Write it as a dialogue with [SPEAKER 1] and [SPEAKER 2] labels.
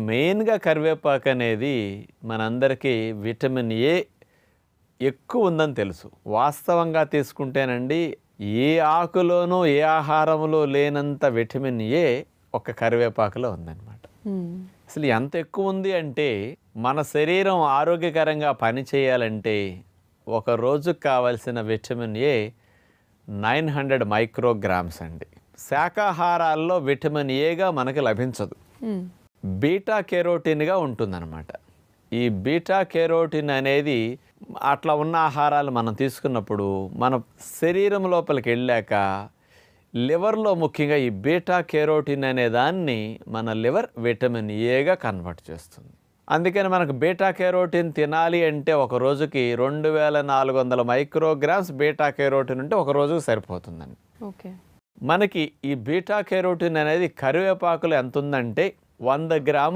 [SPEAKER 1] మెయిన్గా కరివేపాకు అనేది మనందరికీ విటమిన్ ఏ ఎక్కువ ఉందని తెలుసు. వాస్తవంగా తీసుకుంటేనండి ఏ ఆకులోనూ ఏ ఆహారంలో లేనంత విటమిన్ ఏ ఒక కరివేపాకులో ఉందన్నమాట. అసలు ఎంత ఎక్కువ ఉంది అంటే మన శరీరం ఆరోగ్యకరంగా పనిచేయాలంటే ఒక రోజుకు కావలసిన విటమిన్ ఏ 900 మైక్రోగ్రామ్స్ అండి. శాకాహారాల్లో విటమిన్ ఏగా మనకు లభించదు, బీటా కెరోటిన్గా ఉంటుందన్నమాట. ఈ బీటా కెరోటిన్ అనేది అట్లా ఉన్న ఆహారాలు మనం తీసుకున్నప్పుడు మన శరీరం లోపలికి వెళ్ళాక లివర్లో ముఖ్యంగా ఈ బీటా కెరోటిన్ అనే దాన్ని మన లివర్ విటమిన్ ఏగా కన్వర్ట్ చేస్తుంది. అందుకని మనకు బీటా కెరోటిన్ తినాలి అంటే ఒక రోజుకి 2400 మైక్రోగ్రామ్స్ బీటా కెరోటిన్ ఉంటే ఒక రోజుకు సరిపోతుందండి.
[SPEAKER 2] ఓకే.
[SPEAKER 1] మనకి ఈ బీటా కెరోటిన్ అనేది కరివేపాకులో ఎంత ఉందంటే 100 గ్రాములు